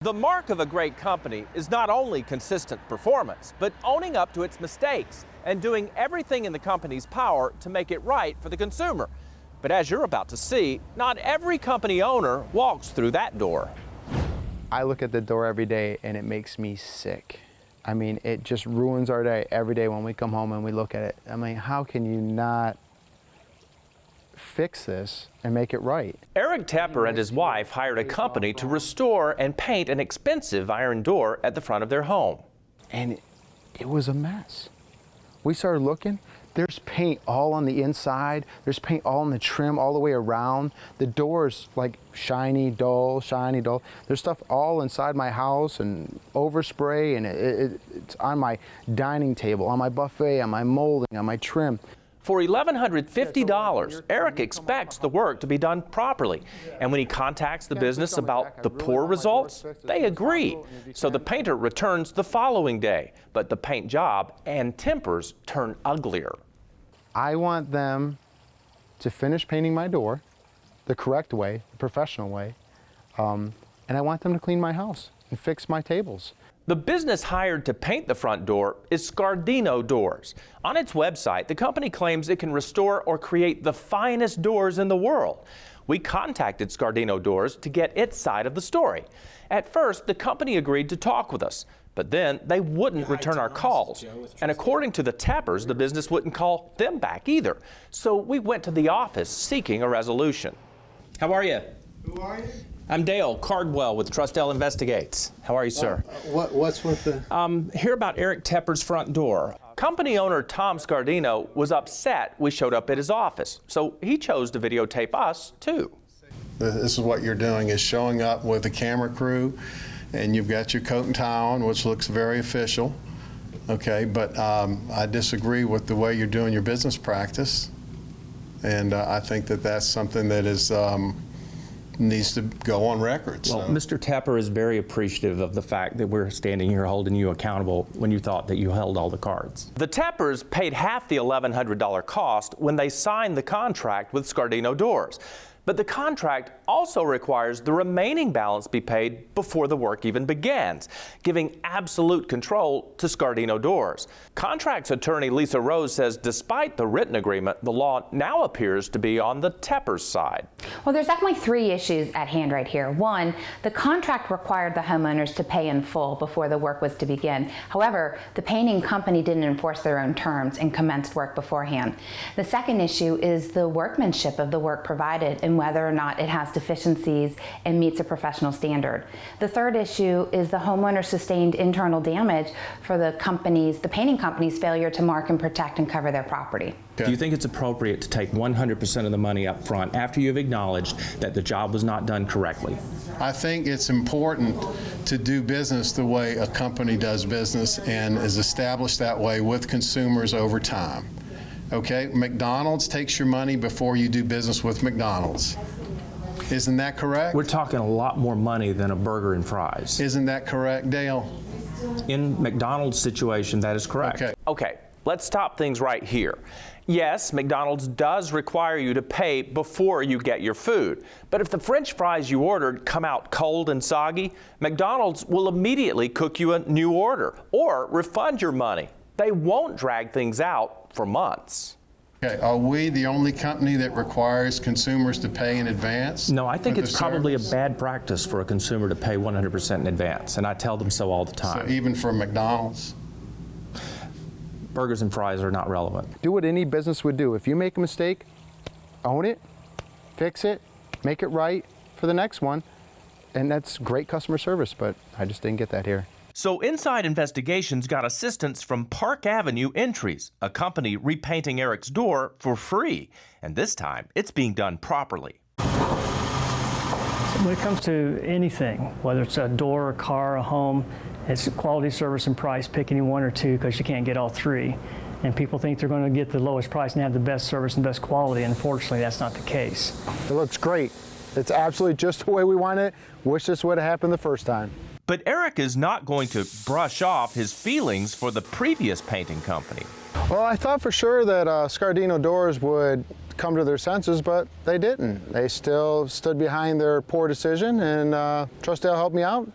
The mark of a great company is not only consistent performance, but owning up to its mistakes and doing everything in the company's power to make it right for the consumer. But as you're about to see, not every company owner walks through that door. I look at the door every day and it makes me sick. I mean, it just ruins our day every day when we come home and we look at it. I mean, how can you not fix this and make it right? Eric Tepper and his wife hired a company to restore and paint an expensive iron door at the front of their home. And it was a mess. We started looking. There's paint all on the inside. There's paint all on the trim, all the way around. The door's like shiny, dull, shiny, dull. There's stuff all inside my house and overspray, and it's on my dining table, on my buffet, on my molding, on my trim. For $1,150, Eric expects the work to be done properly. And when he contacts the business about the poor results, they agree. So the painter returns the following day, but the paint job and tempers turn uglier. I want them to finish painting my door the correct way, the professional way, and I want them to clean my house and fix my tables. The business hired to paint the front door is Scardino Doors. On its website, the company claims it can restore or create the finest doors in the world. We contacted Scardino Doors to get its side of the story. At first, the company agreed to talk with us, but then they wouldn't return our calls. And according to the Teppers, the business wouldn't call them back either. So we went to the office seeking a resolution. How are you? Who are you? I'm Dale Cardwell with Trustell Investigates. How are you, sir? What's with the... Hear about Eric Tepper's front door. Company owner Tom Scardino was upset we showed up at his office, so he chose to videotape us, too. This is what you're doing, is showing up with a camera crew, and you've got your coat and tie on, which looks very official, okay? But I disagree with the way you're doing your business practice, and I think that that's something that is... needs to go on record. Well, so. Mr. Tepper is very appreciative of the fact that we're standing here holding you accountable when you thought that you held all the cards. The Teppers paid half the $1,100 cost when they signed the contract with Scardino Doors. But the contract also requires the remaining balance be paid before the work even begins, giving absolute control to Scardino Doors. Contracts attorney Lisa Rose says despite the written agreement, the law now appears to be on the Teppers' side. Well, there's definitely three issues at hand right here. One, the contract required the homeowners to pay in full before the work was to begin. However, the painting company didn't enforce their own terms and commenced work beforehand. The second issue is the workmanship of the work provided and whether or not it has deficiencies and meets a professional standard. The third issue is the homeowner sustained internal damage for the painting company's failure to mark and protect and cover their property. Do you think it's appropriate to take 100% of the money up front after you've acknowledged that the job was not done correctly? I think it's important to do business the way a company does business and is established that way with consumers over time. Okay, McDonald's takes your money before you do business with McDonald's. Isn't that correct? We're talking a lot more money than a burger and fries. Isn't that correct, Dale? In McDonald's situation, that is correct. Okay, let's stop things right here. Yes, McDonald's does require you to pay before you get your food. But if the French fries you ordered come out cold and soggy, McDonald's will immediately cook you a new order or refund your money. They won't drag things out for months. Okay, are we the only company that requires consumers to pay in advance? No, I think it's probably a bad practice for a consumer to pay 100% in advance, and I tell them so all the time. So even for McDonald's? Burgers and fries are not relevant. Do what any business would do. If you make a mistake, own it, fix it, make it right for the next one, and that's great customer service, but I just didn't get that here. So Inside Investigations got assistance from Park Avenue Entries, a company repainting Eric's door for free. And this time, it's being done properly. When it comes to anything, whether it's a door, a car, a home, it's quality, service, and price. Pick any one or two because you can't get all three. And people think they're going to get the lowest price and have the best service and best quality. Unfortunately, that's not the case. It looks great. It's absolutely just the way we want it. Wish this would have happened the first time. But Eric is not going to brush off his feelings for the previous painting company. Well, I thought for sure that Scardino Doors would come to their senses, but they didn't. They still stood behind their poor decision, and Trustell helped me out.